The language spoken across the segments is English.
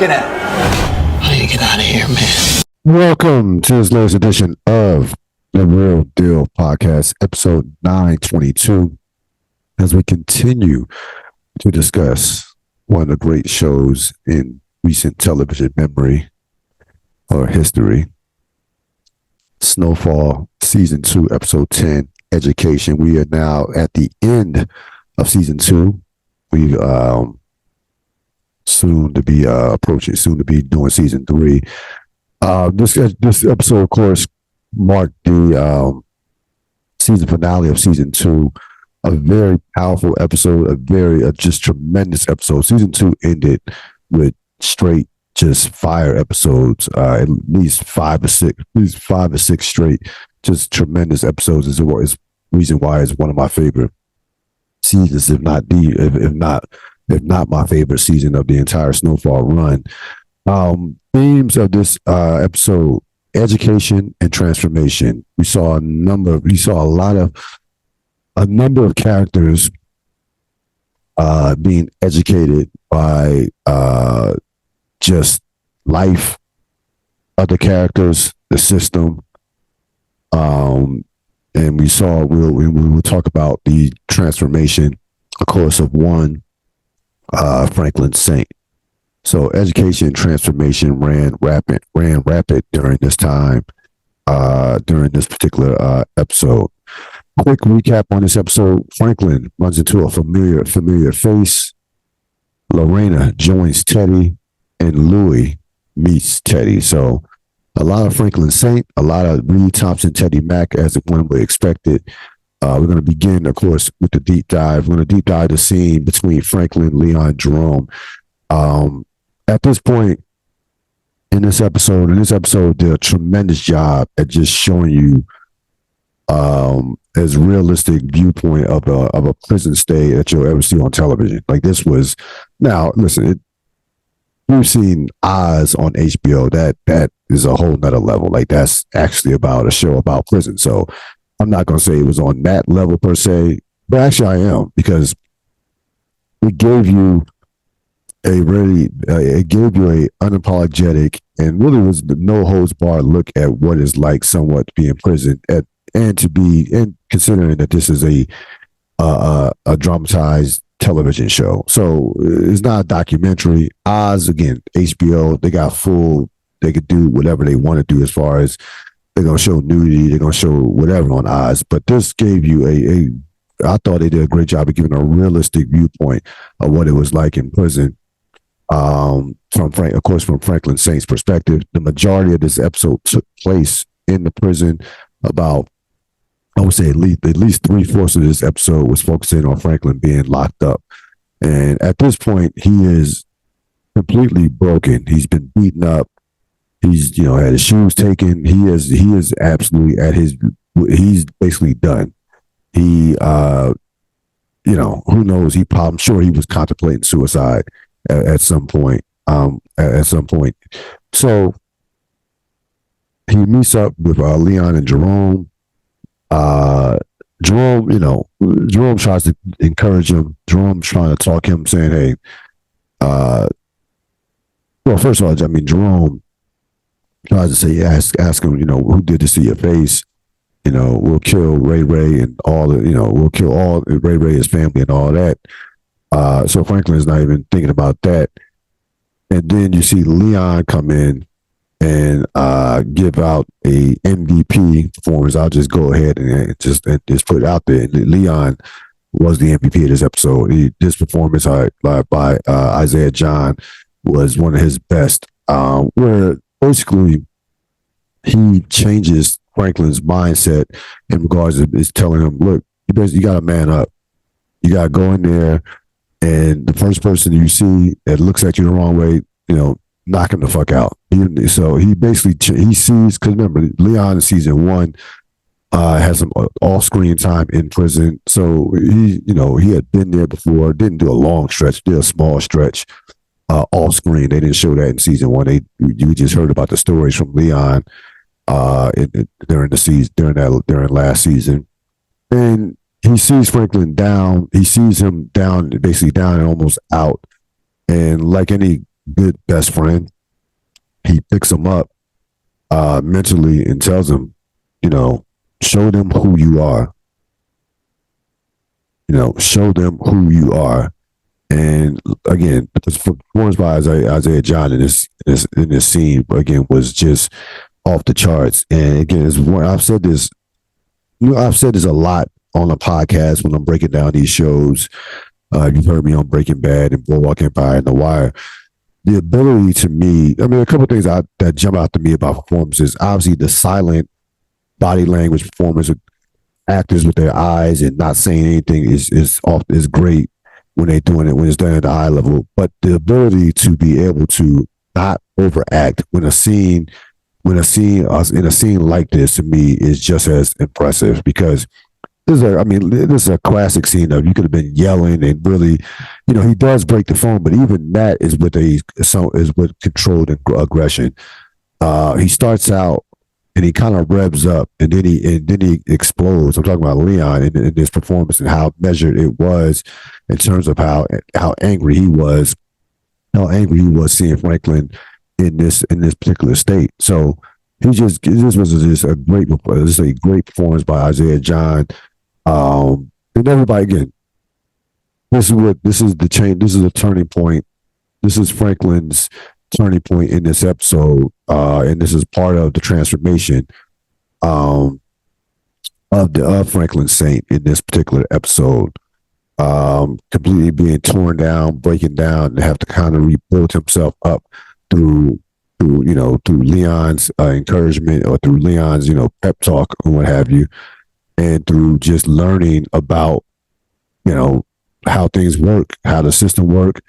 looking at? How do you get out of here, man? Welcome to this latest edition of the Ril Dil podcast, episode 922, as we continue to discuss one of the great shows in recent television memory or history, Snowfall, season 2, episode 10, Education. We are now at the end of season 2. We soon to be doing season 3. This episode, of course, marked the season finale of season 2. A very powerful episode, a very just tremendous episode. Season 2 ended with straight just fire episodes, at least five or six straight, just tremendous episodes. Is reason why it's one of my favorite seasons, if not my favorite season of the entire Snowfall run. Themes of this episode: education and transformation. We saw a number of characters being educated by just life, other characters, the system, and we will talk about the transformation, of course, of one Franklin Saint. So education and transformation ran rapid during this time, during this particular episode. Quick recap on this episode: Franklin runs into a familiar face. Lorena joins Teddy, and Louis meets Teddy. So a lot of Franklin Saint, a lot of Reed Thompson, Teddy Mack, as one would expect it. We're going to begin, of course, with the deep dive. We're going to deep dive the scene between Franklin, Leon, Jerome. At this point in this episode, did a tremendous job at just showing you as realistic viewpoint of a prison stay that you'll ever see on television. Like this was, now listen, we've seen Oz on HBO. That is a whole nother level. Like that's actually about a show about prison. So I'm not going to say it was on that level per se, but actually I am, because it gave you a unapologetic and really was the no holds barred look at what it's like somewhat to be in prison and considering that this is a dramatized television show. So it's not a documentary. Oz, again, HBO, they could do whatever they want to do as far as they're going to show nudity, they're going to show whatever on Oz. But this gave you I thought they did a great job of giving a realistic viewpoint of what it was like in prison. From Franklin Saint's perspective. The majority of this episode took place in the prison. About, I would say at least 3/4 of this episode was focusing on Franklin being locked up. And at this point, he is completely broken. He's been beaten up. He's, had his shoes taken. He is absolutely he's basically done. He, who knows? I'm sure he was contemplating suicide at some point. So he meets up with Leon and Jerome. Jerome tries to encourage him. Jerome's trying to talk him, saying, "Hey, well, first of all, Jerome tries to say, ask him, who did this to your face? We'll kill Ray and we'll kill all Ray, his family, and all that." So Franklin's not even thinking about that. And then you see Leon come in and give out a MVP performance. I'll just go ahead and just put it out there. Leon was the MVP of this episode. This performance by Isaiah John was one of his best, where basically he changes Franklin's mindset in regards to is telling him, look, you got to man up. You got to go in there, and the first person you see that looks at you the wrong way, knock him the fuck out. So he basically, he sees, because remember, Leon in season 1 had some off-screen time in prison. So he had been there before, didn't do a long stretch, did a small stretch off-screen. They didn't show that in season 1. You just heard about the stories from Leon during last season. And he sees Franklin down. He sees him down, basically down and almost out. And like any good best friend. He picks him up mentally and tells him, you know, show them who you are. Show them who you are. And again, the performance by Isaiah John in this scene again was just off the charts. And again, I've said this. I've said this a lot on the podcast when I'm breaking down these shows. You've heard me on Breaking Bad and Boardwalk Empire and The Wire. The ability to me, I mean, a couple of things that jump out to me about performances. Obviously, the silent body language performance of actors with their eyes and not saying anything is great when they're doing it, when it's done at the eye level. But the ability to be able to not overact in a scene like this, to me, is just as impressive, because this is a classic scene of, you could have been yelling and really, he does break the phone, but even that is with controlled aggression. He starts out and he kind of revs up, and then he explodes. I'm talking about Leon in this performance and how measured it was in terms of how angry he was, seeing Franklin in this particular state. So this was just a great performance by Isaiah John. And everybody, again, this is the change. This is a turning point. This is Franklin's turning point in this episode, and this is part of the transformation of Franklin Saint in this particular episode. Completely being torn down, breaking down, and have to kind of rebuild himself up through Leon's encouragement, or through Leon's pep talk and what have you, and through just learning about how things work, how the system work,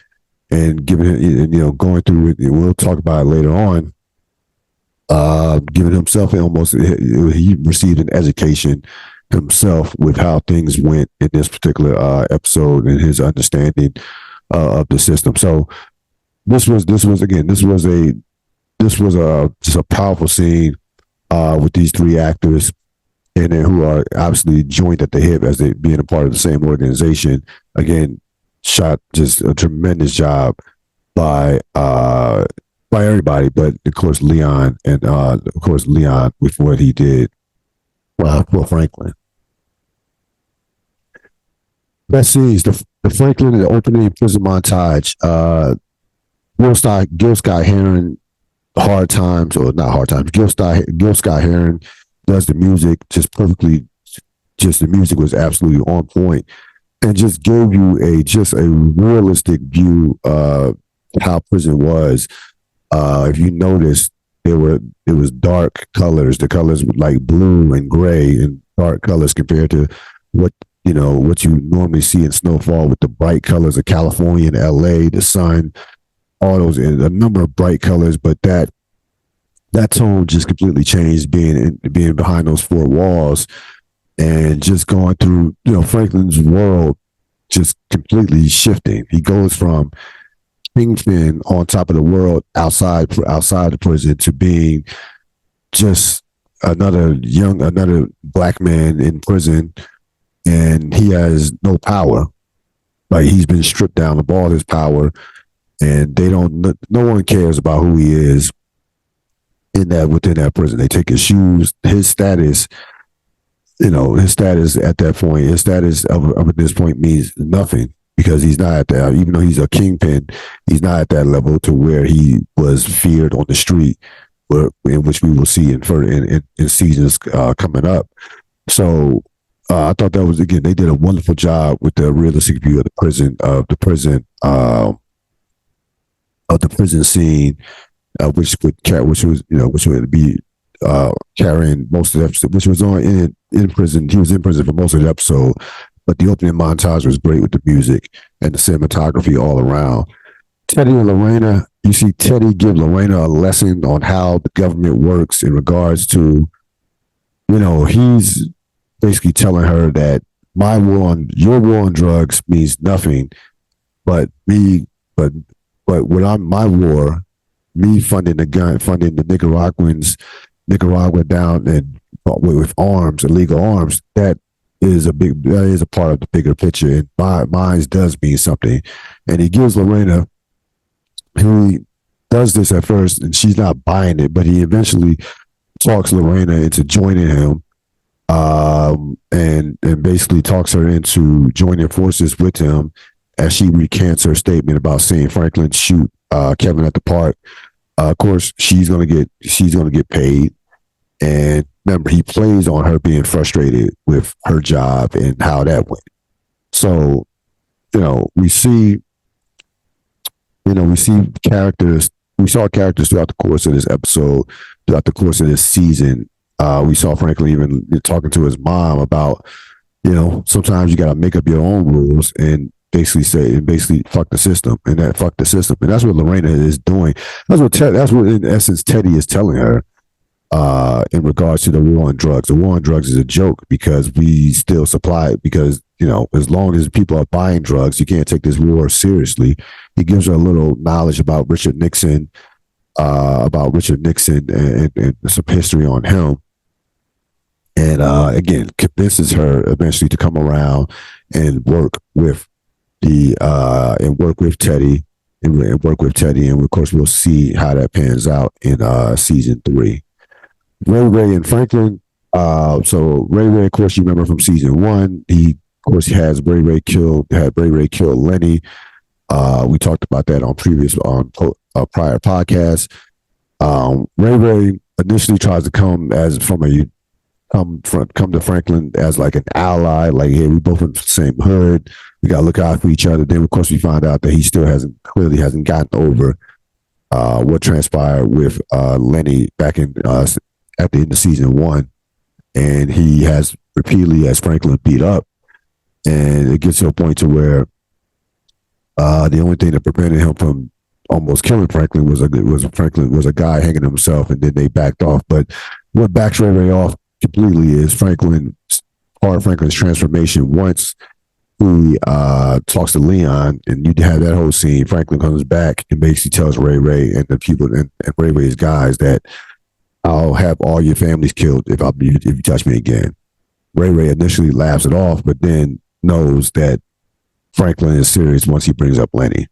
and giving it, going through it. We'll talk about it later on. Giving himself he received an education himself with how things went in this particular episode, and his understanding of the system. So this was just a powerful scene with these three actors, and then who are obviously joined at the hip as they being a part of the same organization. Again, shot just a tremendous job by everybody, but of course Leon, and Leon with what he did for Franklin. Best scenes: the Franklin, the opening prison montage. Gil Scott Heron, Hard Times, or not Hard Times. Gil Scott Heron does the music just perfectly. Just the music was absolutely on point, and just gave you a realistic view of how prison was. If you notice, it was dark colors. The colors were like blue and gray and dark colors compared to what you normally see in Snowfall, with the bright colors of California and LA, the sun, all those, and a number of bright colors. But that tone just completely changed being behind those four walls, and just going through Franklin's world, just completely shifting. He goes from kingpin on top of the world outside the prison to being just another black man in prison, and he has no power. Like, he's been stripped down of all his power, and no one cares about who he is within that prison. They take his shoes, his status. His status at that point, his status up at this point means nothing, because he's not at that. Even though he's a kingpin, he's not at that level to where he was feared on the street, in which we will see in seasons coming up. So I thought that was, again, they did a wonderful job with the realistic view of the prison scene, which would be carrying most of the episode, which was on in prison. He was in prison for most of the episode, but the opening montage was great with the music and the cinematography all around. Teddy and Lorena, you see Teddy give Lorena a lesson on how the government works in regards to, he's basically telling her that your war on drugs means nothing, but when my war, me funding the Nicaragua down and with arms, illegal arms, that is a part of the bigger picture, and mine does mean something. And he gives Lorena he does this at first, and she's not buying it, but he eventually talks Lorena into joining him, and basically talks her into joining forces with him as she recants her statement about seeing Franklin shoot Kevin at the park. Of course, she's gonna get paid, and remember, he plays on her being frustrated with her job and how that went. So, we see, we see characters. We saw characters throughout the course of this episode, throughout the course of this season. We saw Franklin even talking to his mom about, sometimes you got to make up your own rules and basically fuck the system, and that's what Lorena is doing. That's what in essence Teddy is telling her. In regards to the war on drugs, the war on drugs is a joke because we still supply it because, as long as people are buying drugs, you can't take this war seriously. He gives her a little knowledge about Richard Nixon, and some history on him. And again, convinces her eventually to come around and work with Teddy, and of course we'll see how that pans out in season 3. Ray and Franklin. So Ray, of course, you remember from season 1. He, of course, had Ray kill Lenny. We talked about that on prior podcasts. Ray initially tries to come to Franklin as like an ally, like, hey, we both in the same hood. We got to look out for each other. Then, of course, we find out that he still hasn't gotten over what transpired with Lenny back in at the end of season 1, and he has repeatedly has Franklin beat up, and it gets to a point to where the only thing that prevented him from almost killing Franklin was a guy hanging himself, and then they backed off. But what backs Ray off completely is part of Franklin's transformation. Once he talks to Leon, and you have that whole scene, Franklin comes back and basically tells Ray and the people and Ray's guys that I'll have all your families killed if you touch me again. Ray initially laughs it off, but then knows that Franklin is serious once he brings up Lenny.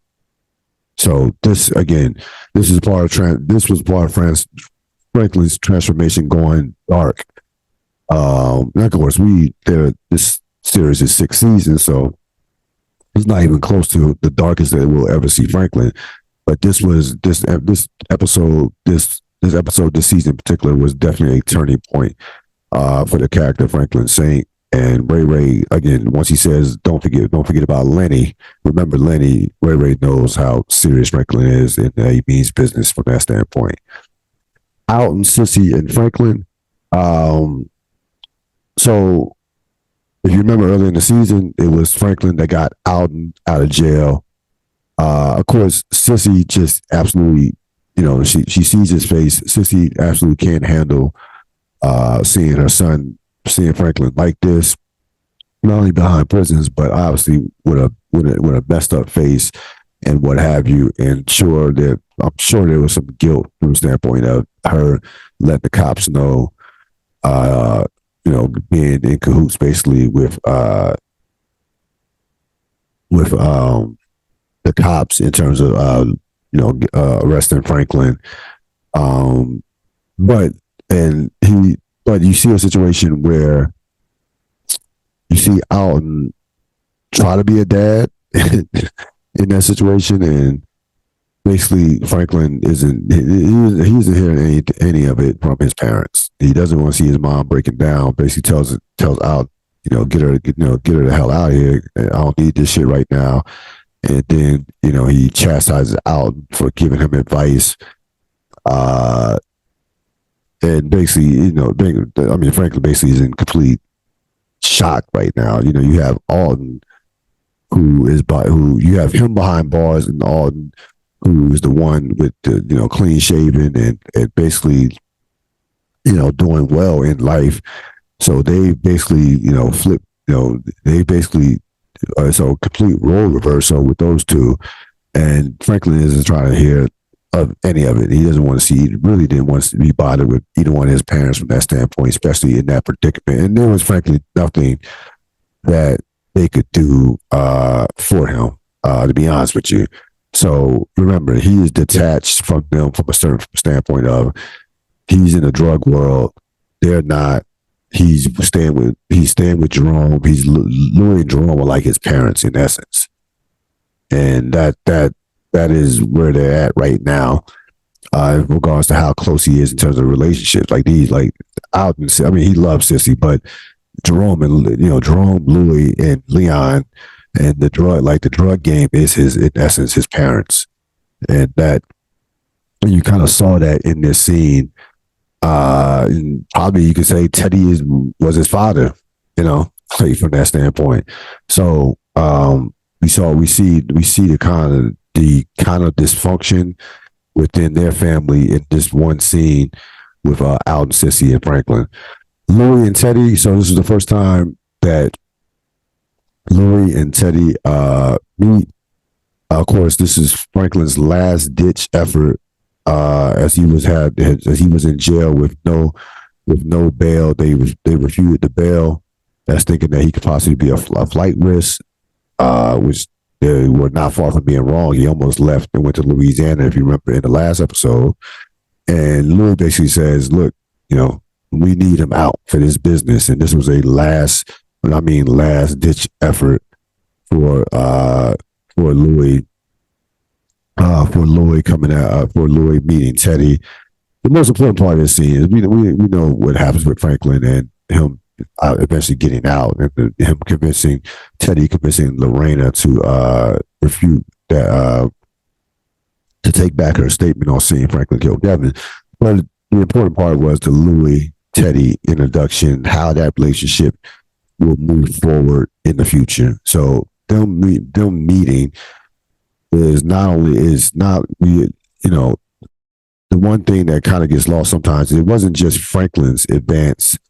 So this was part of Franklin's transformation going dark. And of course, this series is 6 seasons, so it's not even close to the darkest that we'll ever see Franklin. But this episode, this season in particular, was definitely a turning point for the character Franklin Saint. And Ray again, once he says, "Don't forget about Lenny." Remember Lenny. Ray knows how serious Franklin is, and he means business from that standpoint. Alton, Sissy, and Franklin. So, if you remember earlier in the season, it was Franklin that got Alton out of jail. Of course, Sissy just absolutely. She sees his face. Sissy absolutely can't handle seeing Franklin like this, not only behind prisons, but obviously with a messed up face and what have you. And I'm sure there was some guilt from the standpoint of her letting the cops know, being in cahoots basically with the cops in terms of arresting Franklin. But you see a situation where you see Alton try to be a dad in that situation, and basically Franklin he isn't hearing any of it from his parents. He doesn't want to see his mom breaking down. Basically tells Alton, get her the hell out of here. I don't need this shit right now. And then, he chastises Alton for giving him advice. And basically, Franklin basically is in complete shock right now. You have Alton, who you have him behind bars, and Alton, who is the one with the, clean shaven and basically, doing well in life. So they basically, flip, so complete role reversal with those two. And Franklin isn't trying to hear of any of it. He doesn't want to see, really didn't want to be bothered with either one of his parents from that standpoint, especially in that predicament. And there was frankly nothing that they could do for him, to be honest with you. So remember, he is detached from them from a certain standpoint of he's in the drug world. They're not. He's staying with Jerome. Louis and Jerome are like his parents in essence, and that is where they're at right now. In regards to how close he is in terms of relationships, like these, like out. I mean, he loves Sissy, but Jerome and Jerome, Louis, and Leon, and the drug game is his in essence his parents, and that you kind of saw that in this scene. And probably you could say Teddy was his father, like from that standpoint. So we see the kind of dysfunction within their family in this one scene with Alton, Sissy, and Franklin. Louis and Teddy. So this is the first time that Louis and Teddy meet. Of course, this is Franklin's last ditch effort as he was in jail with no bail. They refuted the bail. That's thinking that he could possibly be a flight risk, which they were not far from being wrong. He almost left and went to Louisiana, if you remember in the last episode. And Louis basically says, "Look, we need him out for this business." And this was a last ditch effort for Louis coming out for Louis meeting Teddy. The most important part of this scene is we know what happens with Franklin and him eventually getting out, and him convincing Lorena to refute that, to take back her statement on seeing Franklin kill Kevin. But the important part was the Louis Teddy introduction, how that relationship will move forward in the future. So them meeting the one thing that kind of gets lost sometimes. It wasn't just Franklin's advancement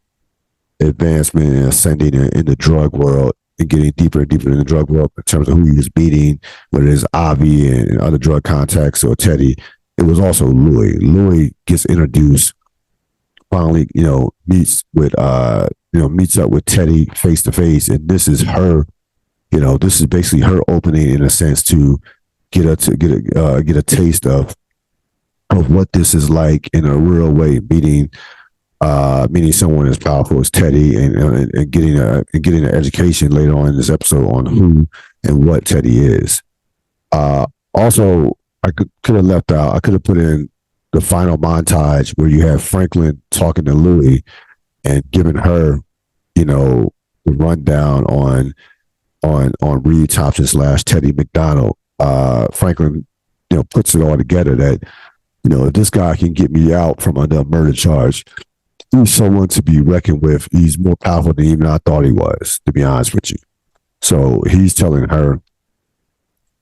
and ascending in the drug world and getting deeper and deeper in the drug world in terms of who he was meeting, whether it's Avi and other drug contacts or Teddy. It was also Louis. Louis gets introduced, finally, meets up with Teddy face to face, and this is basically her opening in a sense to get a taste of what this is like in a real way, meeting someone as powerful as Teddy, and getting an education later on in this episode on who and what Teddy is. Also, I could have left out. I could have put in the final montage where you have Franklin talking to Louis and giving her, the rundown on Reed Thompson / Teddy McDonald. Franklin, puts it all together that, if this guy can get me out from under a murder charge, he's someone to be reckoned with. He's more powerful than even I thought he was, to be honest with you. So he's telling her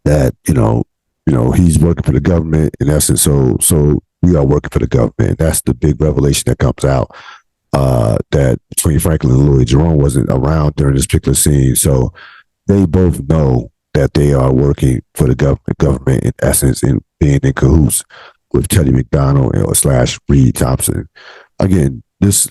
that, he's working for the government in essence. So we are working for the government. That's the big revelation that comes out, that between Franklin and Louis. Jerome wasn't around during this particular scene. So they both know that they are working for the government in essence, and being in cahoots with Teddy McDonald / Reed Thompson. Again, this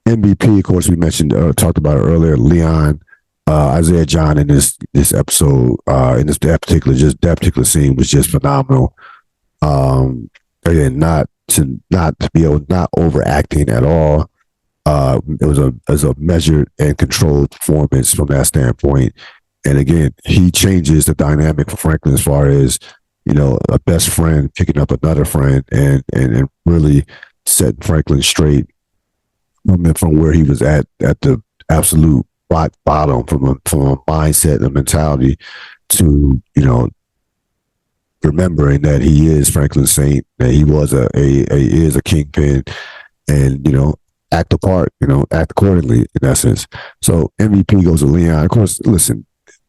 MVP, of course, we mentioned, talked about it earlier. Leon, Isaiah John in this episode, in that particular scene was just phenomenal. Again, not overacting at all. It was a measured and controlled performance from that standpoint. And again, he changes the dynamic for Franklin as far as, a best friend picking up another friend and really setting Franklin straight from where he was at the absolute rock bottom, from a mindset and mentality to, remembering that he is Franklin Saint, that he was is a kingpin, and, act the part, act accordingly in essence. So MVP goes to Leon. Of course, listen,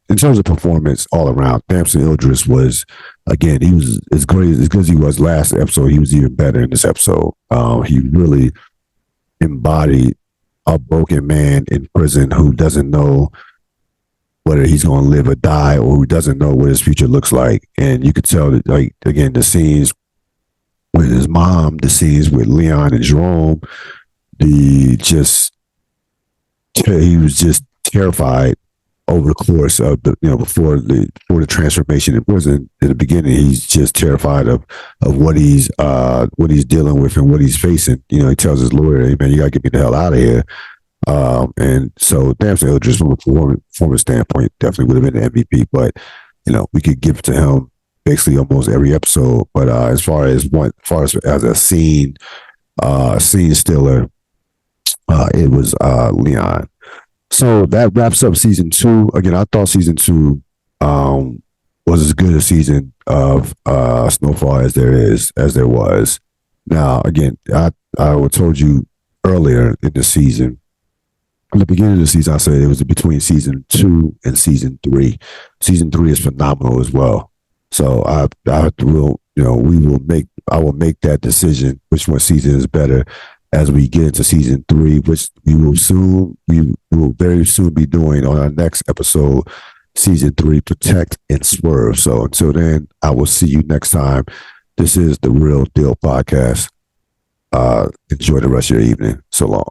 in terms of performance all around, Damson Idris was, again, he was as great as good as he was last episode. He was even better in this episode. He really embodied a broken man in prison who doesn't know whether he's going to live or die, or who doesn't know what his future looks like. And you could tell that, like, again, the scenes with his mom, the scenes with Leon and Jerome, he was just terrified over the course of the, before the transformation in prison, in the beginning, he's just terrified of what he's dealing with and what he's facing. He tells his lawyer, "Hey man, you gotta get me the hell out of here." And so Damson Idris, from a performance standpoint, definitely would have been the MVP. But we could give it to him basically almost every episode. But as far as a scene stealer, it was Leon. So that wraps up season 2. Again, I thought season 2 was as good a season of Snowfall as there was. Now, again, I told you earlier in the season. In the beginning of the season, I said it was between season 2 and season 3. Season 3 is phenomenal as well. So I will make that decision which one season is better as we get into season 3, which we will very soon be doing on our next episode, season 3, Protect and Swerve. So until then, I will see you next time. This is the Ril Dil podcast. Enjoy the rest of your evening. So long.